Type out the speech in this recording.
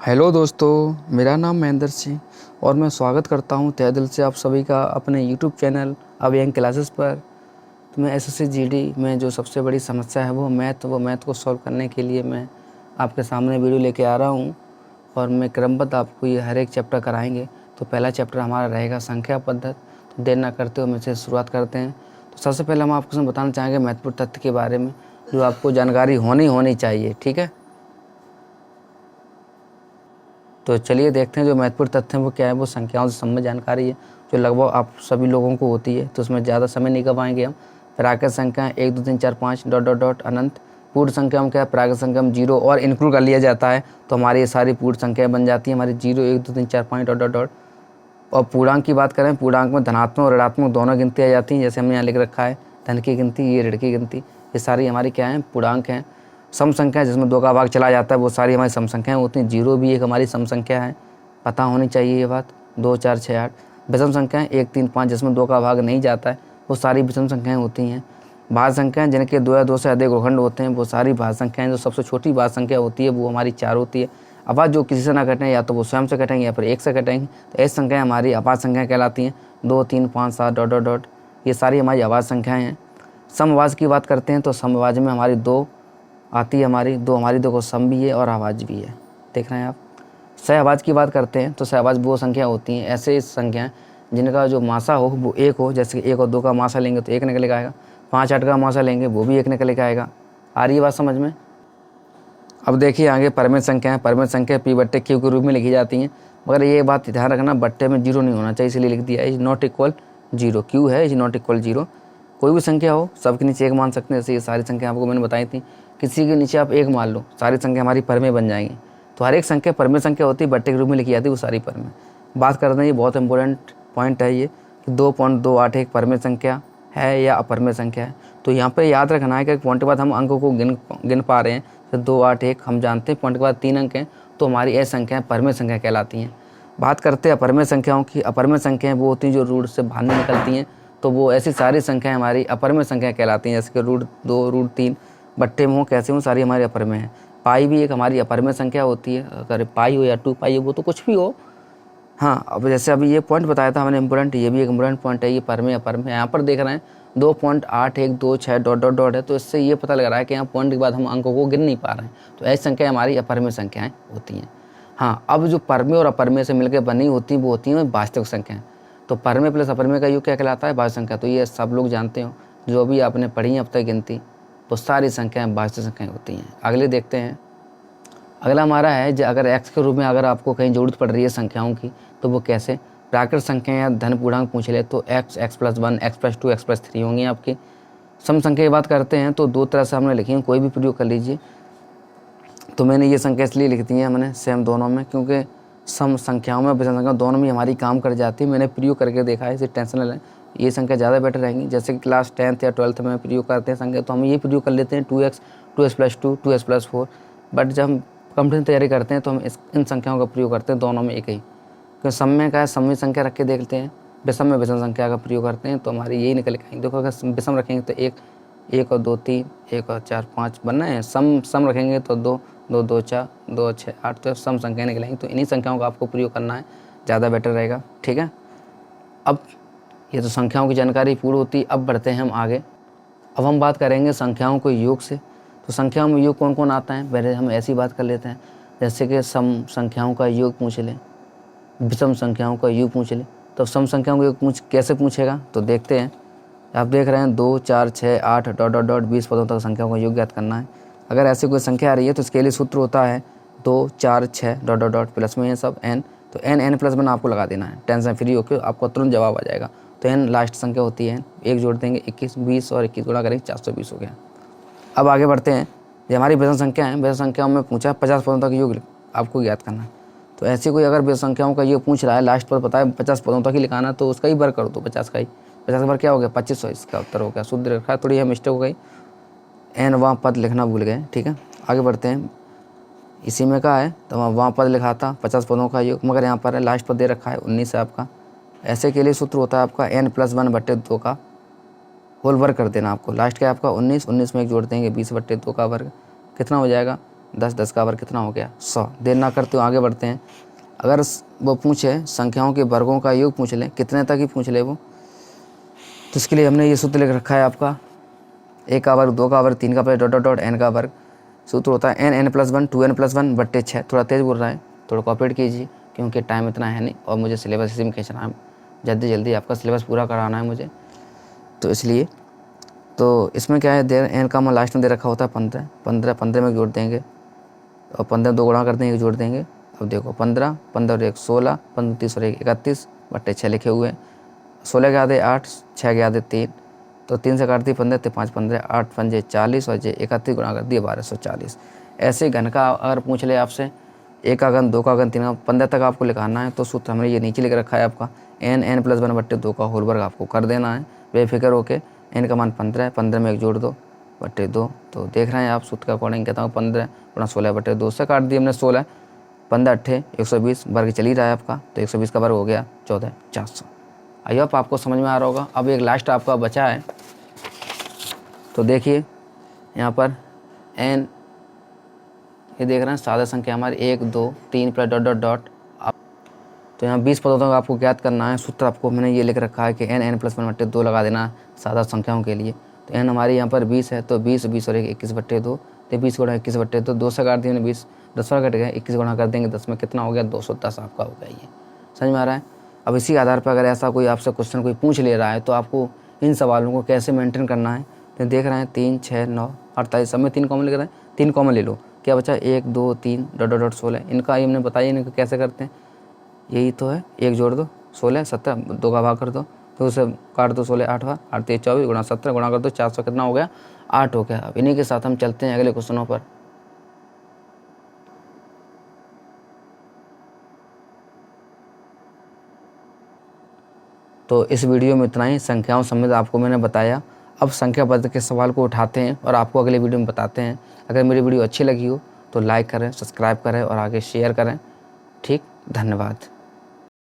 Hello दोस्तों, मेरा नाम महेंद्र सिंह और मैं स्वागत करता हूं तहे दिल से आप सभी का अपने यूट्यूब चैनल अभियंग क्लासेस पर। तो मैं एसएससी जीडी में जो सबसे बड़ी समस्या है वो मैथ को सॉल्व करने के लिए मैं आपके सामने वीडियो लेके आ रहा हूं और मैं क्रमबद्ध आपको ये हर एक चैप्टर कराएंगे। तो पहला चैप्टर हमारा रहेगा संख्या पद्धति। तो देर ना करते हुए हम इसे शुरुआत करते हैं। तो सबसे पहले हम आपको बताना चाहेंगे महत्वपूर्ण तथ्य के बारे में जो आपको जानकारी होनी चाहिए। ठीक है, तो चलिए देखते हैं जो महत्वपूर्ण तथ्य हैं वो क्या है। वो संख्याओं से संबंधित जानकारी है जो लगभग आप सभी लोगों को होती है, तो उसमें ज़्यादा समय नहीं गवाएंगे हम। प्राकृत संख्या 1 2 3 4 5 डॉट डॉट डॉट अनंत। पूर्ण संख्या में क्या है, प्राकृत संख्या में 0 और इंक्लूड कर लिया जाता है तो हमारी ये सारी पूर्ण संख्याएं बन जाती है हमारी 0 1 2 3 4 5 डॉट डॉट डॉट। और पूर्णांक की बात करें, पूर्णांक में धनात्मक और ऋणात्मक दोनों गिनती आ जाती हैं। जैसे हमने यहाँ लिख रखा है धन की गिनती, ये ऋण की गिनती, ये सारी हमारी क्या है, पूर्णांक हैं। सम संख्या जिसमें 2 का भाग चला जाता है वो सारी हमारी सम संख्याएं होती हैं। 0 भी एक हमारी सम संख्या है, पता होनी चाहिए ये बात। 2 4 6 8 विषम संख्याएं 1 3 5 जिसमें 2 का भाग नहीं जाता है वो सारी विषम संख्याएं होती हैं। भाज्य संख्याएं जिनके 2 या 2 से अधिक खंड होते हैं वो सारी भाज्य संख्याएं। जो सबसे छोटी भाज्य संख्या होती है वो हमारी 4 होती है। अभाज्य जो किसी से ना कटें, या तो वो स्वयं से कटेंगे या फिर 1 से कटेंगे, तो ऐसी संख्याएं हमारी अभाज्य संख्याएं कहलाती हैं। 2 3 5 7 डॉट डॉट डॉट, ये सारी हमारी अभाज्य संख्याएं हैं। समभाज्य की बात करते हैं तो समभाज्य में हमारी 2 आती है, हमारी 2 हमारी देखो सम भी है और अभाज्य भी है, देख रहे हैं आप। सहभाज्य की बात करते हैं तो सहभाज्य वो संख्या होती हैं, ऐसे संख्याएं जिनका जो मासा हो वो 1 हो। जैसे कि 1 और 2 का मासा लेंगे तो 1 निकल के आएगा, 5 8 का मासा लेंगे वो भी 1 निकल के आएगा। आ रही है बात समझ में। अब देखिए आगे परमेय संख्याएं। परमेय संख्या पी बट्टे क्यू के रूप में लिखी जाती हैं, मगर ये बात ध्यान रखना बट्टे में 0 नहीं होना चाहिए, इसलिए लिख दिया इज नॉट इक्वल 0। क्यू है इज नॉट इक्वल 0। कोई भी संख्या हो सबके नीचे 1 मान सकते हैं। जैसे ये सारी संख्या आपको मैंने बताई थी, किसी के नीचे आप 1 मान लो, सारी संख्या हमारी परमेय बन जाएंगी। तो हर एक संख्या परमेय संख्या होती है, बट्टे के रूप में लिखी जाती है, वो सारी परमेय। बात करते हैं, ये बहुत इंपॉर्टेंट पॉइंट है ये कि 2.28 एक परमेय संख्या है या अपरमेय संख्या है। तो यहाँ पे याद रखना है कि पॉइंट के बाद हम अंकों को गिन पा रहे हैं। तो 2 8 1 हम जानते हैं, पॉइंट के बाद 3 अंक हैं, तो हमारी ये संख्याएं परमेय संख्या कहलाती हैं। बात करते हैं अपरमेय संख्याओं की। अपरमेय संख्याएं वो होती हैं जो रूट से बाहर नहीं निकलती हैं, तो वो ऐसी सारी संख्याएं हमारी अपरमेय संख्या कहलाती हैं। जैसे कि रूट 2 रूट 3 बट्टे में हो कैसे हो, सारी हमारी अपरमेय है। पाई भी एक हमारी अपरमेय संख्या होती है, अगर पाई हो या 2 पाई हो, वो तो कुछ भी हो। हाँ, अब जैसे अभी ये पॉइंट बताया था मैंने इंपॉर्टेंट, ये भी एक इंपॉर्टेंट पॉइंट है, ये परमेय अपरमेय। यहाँ पर देख रहे हैं 2.8126 डॉट डॉट डॉट है, तो इससे ये पता लग रहा है कि यहाँ पॉइंट के बाद हम अंकों को गिन नहीं पा रहे हैं, तो ऐसी संख्या हमारी अपरमेय संख्याएं होती हैं। हाँ, अब जो परमेय और अपरमेय से मिलकर बनी होती हैं वो होती हैं वास्तविक संख्याएं। तो परमेय प्लस अपरमेय का योग क्या कहलाता है, वास्तविक संख्या। तो ये सब लोग जानते हो, जो भी आपने पढ़ी है अब तक गिनती, वो सारी संख्याएं वास्तविक संख्याएं होती हैं। अगले देखते हैं। अगला हमारा है अगर x के रूप में अगर आपको कहीं ज़रूरत पड़ रही है संख्याओं की, तो वो कैसे। प्राकृत संख्या या धन पूर्णांक पूछ ले तो x x+1 x+2 x+3 होंगी आपकी। सम संख्या की बात करते हैं तो 2 तरह से हमने लिखी है, कोई भी प्रयोग कर लीजिए। तो मैंने ये संख्या इसलिए लिख दी है मैंने सेम दोनों में, क्योंकि सम संख्याओं में विषम संख्या दोनों में हमारी काम कर जाती है। मैंने प्रयोग करके देखा है, इसे टेंशन न लें, ये संख्या ज़्यादा बेटर रहेंगी। जैसे कि क्लास 10th या 12th में प्रयोग करते हैं संख्या, तो हम ये प्रयोग कर लेते हैं 2x 2s+2 2s+4। बट जब हम कंपटीशन तैयारी करते हैं तो हम इन संख्याओं का प्रयोग करते हैं दोनों में एक ही। क्योंकि सम में क्या है, सममित संख्या रख के देखते हैं, विषम में विषम संख्या का प्रयोग करते हैं, तो हमारी यही निकल के आएंगे। देखो अगर विषम रखेंगे तो 1 और 2 3 1 और 4 5 बनना है। सम रखेंगे तो 2 2 2 4 2 6 8, तो सम संख्या निकलेंगी। तो इन्हीं संख्याओं का आपको प्रयोग करना है, ज़्यादा बेटर रहेगा। ठीक है, अब ये तो संख्याओं की जानकारी पूरी होती। अब बढ़ते हैं हम आगे। अब हम बात करेंगे संख्याओं को योग से। तो संख्याओं में योग कौन कौन आता है, पहले हम ऐसी बात कर लेते हैं। जैसे कि सम संख्याओं का योग पूछ लें, विषम संख्याओं का योग पूछ लें, तो सम संख्याओं का योग कैसे पूछेगा, तो देखते हैं। आप देख रहे हैं 2 4 6 8 डॉट डॉट डॉट 20 पदों तक संख्याओं का योग ज्ञात करना है। अगर ऐसी कोई संख्या आ रही है तो इसके लिए सूत्र होता है 2 4 6 डॉट डॉट डॉट प्लस में है सब n, तो n+1 आपको लगा देना है, टेंशन फ्री होकर आपको तुरंत जवाब आ जाएगा। तो n लास्ट संख्या होती है, एक जोड़ देंगे 21 20 और 21 गुणा करेंगे 420 हो गया। अब आगे बढ़ते हैं। ये हमारी विषम संख्या है, विषम संख्याओं में पूछा 50 पदों तक योग आपको ज्ञात करना है। तो ऐसी कोई अगर विषम संख्याओं का योग पूछ रहा है, लास्ट पर पता है 50 पदों तक ही लिखाना, तो उसका ही वर्ग कर दो 50 का ही। 50 का वर्ग क्या हो गया 2500, इसका उत्तर हो गया। शुद्ध रखा है, थोड़ी मिस्टेक हो गई, n वहाँ पद लिखना भूल गए। ठीक है, आगे बढ़ते हैं। इसी में कहा है तो वहाँ पद लिखा था 50 पदों का योग, मगर यहाँ पर लास्ट पद दे रखा है 19 है आपका। ऐसे के लिए सूत्र होता है आपका n+1/2 का होल वर्ग कर देना आपको। लास्ट क्या है आपका 19 में एक जोड़ देंगे 20/2 का वर्ग, कितना हो जाएगा 10, 10 का वर्ग कितना हो गया 100। देर ना करते हुए आगे बढ़ते हैं। अगर वो पूछे संख्याओं के वर्गों का योग पूछ ले, कितने तक ही पूछ ले वो, तो इसके लिए हमने ये सूत्र लिख रखा है आपका 1 का वर्ग, 2 का वर्ग, 3 का वर्ग, डॉट डॉट डॉट n का वर्ग। सूत्र होता है n+1 2n+1 बट्टे 6। थोड़ा तेज़ बोल रहा है, थोड़ा कॉपरेट कीजिए क्योंकि टाइम इतना है नहीं और मुझे सिलेबस इसी में खींचना है, जल्दी जल्दी आपका सिलेबस पूरा कराना है मुझे, तो इसलिए। तो इसमें क्या है, देर n का मान लास्ट में दे रखा होता है 15, 15 15 में जोड़ देंगे और 15 2 गुणा कर देंगे, जोड़ देंगे। अब देखो 15 15 और 1 16, 15 30 और 1 31 बट्टे 6 लिखे हुए हैं। 16 के आधे 8, 6 के आधे 3, तो 3 से काट दी 15, तो 5 15, 8 पंजे 40 और 31 गुणा कर दिए 1240। ऐसे घन का अगर पूछ ले आपसे, 1 का घन, 2 का घन, 3 का, 15 तक आपको लिखाना है। तो सूत्र हमने ये नीचे लिख रखा है आपका n+1 बट्टे 2 का होल वर्ग आपको कर देना है बेफिक्र होके। n का मान 15 है, 15 में 1 जोड़ दो बट्टे 2। तो देख रहे हैं आप सूत्र के अकॉर्डिंग कहता हूँ 15 गुणा 16 बट्टे 2 से काट दिए हमने 16, 15 8 120 वर्ग चल ही रहा है आपका, तो 120 का वर्ग हो गया 14,400। आई होप आपको समझ में आ रहा होगा। अब एक लास्ट आपका बचा है, तो देखिए यहाँ पर n, ये देख रहे हैं सादा संख्या हमारी 1 2 3 प्लस डॉट डॉट डॉट। तो यहाँ 20 पदों तक आपको ज्ञात करना है। सूत्र आपको मैंने ये लिख रखा है कि n+1 बट्टे 2 लगा देना सादा संख्याओं के लिए। तो n हमारी यहाँ पर 20 है, तो 20 20 और 1 21 बट्टे 2, तो 20 गुणा 21 बट्टे 2, 2 से काट दिए 20, 10 कट गया, 21 गुणा कर देंगे 10 में कितना हो गया 210 आपका हो गया। ये समझ में आ रहा है। अब इसी आधार पर अगर ऐसा कोई आपसे क्वेश्चन कोई पूछ ले रहा है तो आपको इन सवालों को कैसे मेंटेन करना है, तो देख रहे हैं 3 6 9 48, सब में 3 कॉमन लिख रहे हैं, 3 कॉमन ले लो, क्या बचा 1 2 3 डॉट डॉट डॉट 16। इनका हमने बताइए इनको कैसे करते हैं, यही तो है, 1 जोड़ दो 16 17, 2 का भाग कर दो, तो उसे काट दो 16 8 8 3 24 गुणा 17 गुणा कर दो 400 कितना हो गया 8 हो गया। अब इन्हीं के साथ हम चलते हैं अगले क्वेश्चनों पर। तो इस वीडियो में इतना ही, संख्याओं समेत आपको मैंने बताया। अब संख्या पद के सवाल को उठाते हैं और आपको अगले वीडियो में बताते हैं। अगर मेरी वीडियो अच्छी लगी हो तो लाइक करें, सब्सक्राइब करें और आगे शेयर करें। ठीक, धन्यवाद।